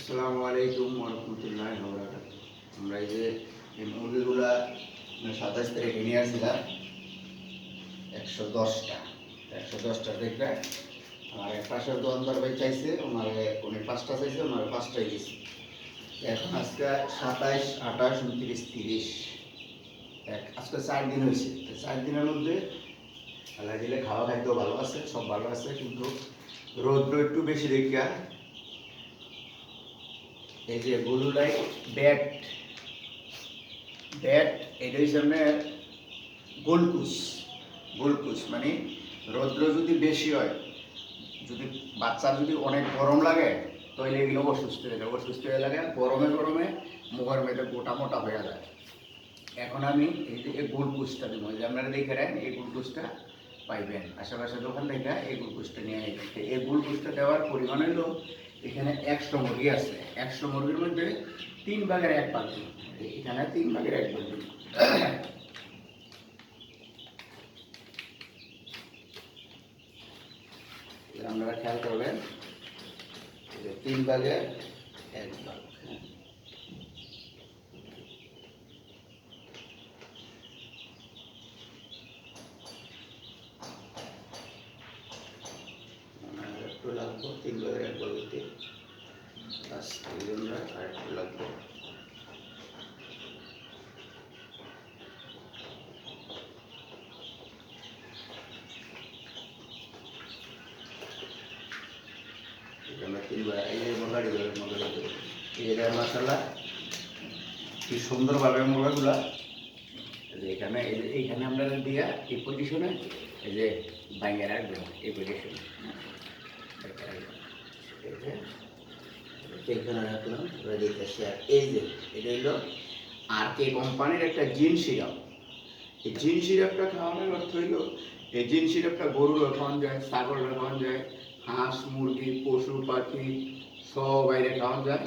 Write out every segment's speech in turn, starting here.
আসসালামু আলাইকুম ওরহমতুল্লাহি ওয়া বারাকাতুহু। আমরা এই যে মুরগিগুলা 27 তারিখে নিয়ে আসছিলাম 110টা 110টা দেখবে। আর এক পাশের দোকানদার ভাই চাইছে, উনি 5টা চাইছে, ওনার 5টাই দিয়েছে। এখন আজকে 27, 28, 29, 30 আজকে 4 দিন হয়েছে। 4 দিনের মধ্যে আল্লাহ দিলে খাওয়া খাইতেও ভালো আছে, সব ভালো আছে, কিন্তু রোদ একটু বেশি দেখা এই যে ব্লু লাইট ব্যাট ব্যাট এটা হচ্ছে আপনার গোলকুস মানে রৌদ্র যদি বেশি হয়, যদি বাচ্চার যদি অনেক গরম লাগে তাহলে এগুলো অসুস্থ হয়ে লাগে। গরমে গরমে মুখের মেয়েটা গোটা মোটা হয়ে যায়। এখন আমি এই যে এই গোলকুসটা দেবো, যে আপনারা দেখে নেন, এই গোলকুসটা পাইবেন আশেপাশে দোকান থেকে। এই গোলকুসটা নিয়ে এই গোলকুসটা দেওয়ার পরিমাণ হলো, এখানে 100 মুরগি আছে। 100 মুরগির মধ্যে 3 ভাগের 1 ভাগ, এখানে 3 ভাগের 1 ভাগ। আপনারা খেয়াল করবেন, 3 ভাগের 1 ভাগ। একটু লাগবো 3 ভাগের 1 ভাগ হইতে, বাস এই জন্য আর একটু লাগবো। আমরা 3 ভাগ এই যে মোটাড়ি এই যে মশলা কি সুন্দরভাবে মোড়াগুলা এখানে, এইখানে আমরা দিয়া এই পজিশনে এই যে বাইরে রাখবেন, এই পজিশনে এইখানে রাখলাম রেডিতেছি। আর এই যে এটা হলো আর কে কোম্পানির একটা জিন সিরাপ। এই জিন সিরাপটা খাওয়ানোর অর্থ হইল, এই জিন সিরাপটা গরুর খাওয়ানো যায়, ছাগলের খাওয়ানো যায়, হাঁস মুরগি পশু পাখি সব বাইরে খাওয়ানো যায়।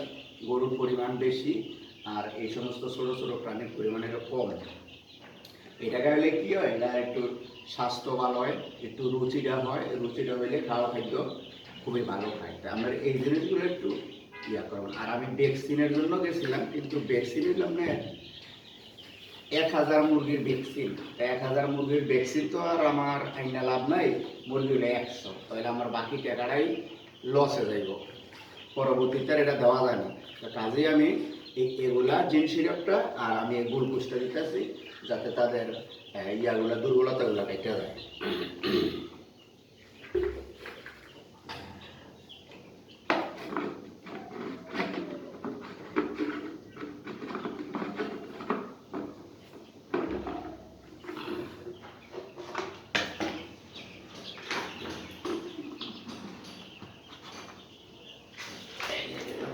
গরুর পরিমাণ বেশি আর এই সমস্ত ছোটো ছোটো প্রাণীর পরিমাণ একটু কম। এটা খাইলে কী হয়, এটা একটু স্বাস্থ্য ভালো হয়, একটু রুচিটা হয়, রুচিটা হইলে খাওয়া খাদ্য খুবই ভালো খায়। তা আমরা এই জিনিসগুলো একটু ইয়া করবেন। আর আমি ভ্যাকসিনের জন্য গেছিলাম, কিন্তু ভ্যাকসিন নিলাম না 1000 মুরগির ভ্যাকসিন। 1000 মুরগির ভ্যাকসিন তো আর আমার আইনা লাভ নাই, মুরগি হলে 100, তাহলে আমার বাকি টাকাটাই লসে যাইব, পরবর্তীতে এটা দেওয়া যায় না। কাজেই আমি এগুলা জিন সিরাপটা আর আমি এই গ্লুকোজটা দিতেছি, যাতে তাদের ইয়াগুলা দুর্বলতাগুলো কেটে যায়।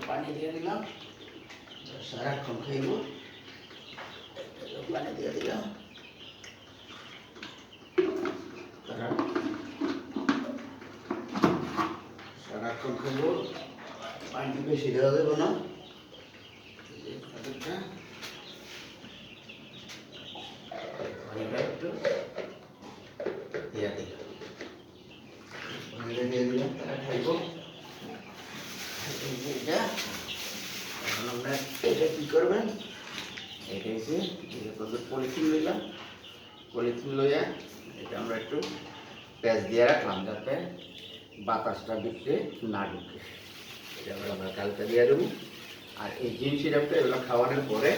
পানি দিয়ে দিলাম, সারাক্ষণ খাইব। পানি দিয়ে দিলাম, সারাক্ষণ খাইব। পানি বেশি দেওয়া যাবে না, পানিটা একটু দিয়ে দিলাম, পানিটা দিয়ে দিলাম, তারা খাইব। এটা এখন আমরা এটা কী করবেন, এটা হচ্ছে পলিথিন লইলাম, পলিথিন লইয়া এটা আমরা একটু প্যাঁচ দিয়ে রাখলাম, যাতে বাতাসটা ভিতরে না ঢুকে। এটা আমরা কালকে দিয়ে দেবো। আর এই জিন সিরাপটা এগুলো খাওয়ানোর পরে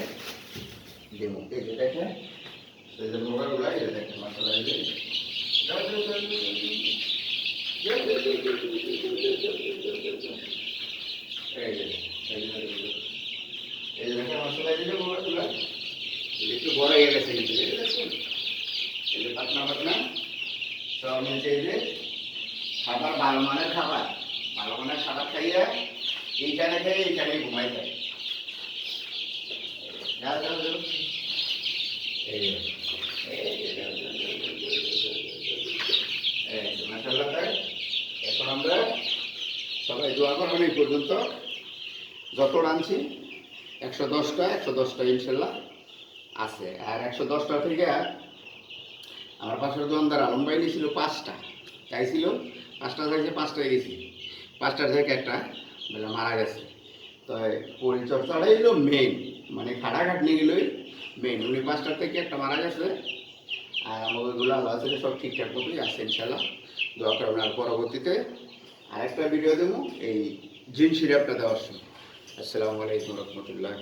দেবো। এই যে দেখেন, এই যে মোড়াগুলো, এই যে দেখেন মশলা, এই যে দেখেন মশলা দিলে মোড়াগুলো একটু বড় হয়ে গেছে, কিন্তু দেখুন এই যে পাতনা পাতনা সব মিলছে। এই যে খাবার ভালো মানের খাবার, ভালো মানের খাবার খাইয়া এইখানে খেয়ে এইখানে ঘুমাই যায়। এখন আমরা সবাই দোয়া করবেন। এই পর্যন্ত যত আনছি 110টা ইনশাল্লাহ আছে। আর 110টা থেকে আমার পাশের দোকানদার আলম ভাই নিয়েছিল 5টা, চাইছিল 5টা চাইছে, 5টায় গেছি, 5টার থেকে একটা বেলা মারা গেছে। তাই পরিচর্যাটাই হলো মেইন, মানে খাটাখাটনি গেলই মেইন। উনি 5টার থেকে একটা মারা গেছে, আর আমাকে ওইগুলো আল্লাহ থেকে সব ঠিকঠাক মতোই আছে ইনশাল্লাহ। দোয়া করবেন। আর পরবর্তীতে আরেকটা ভিডিও দেবো এই জিন সিরাপটা দেওয়ার সময়। আসসালামু আলাইকুম রহমতুল্লাহ।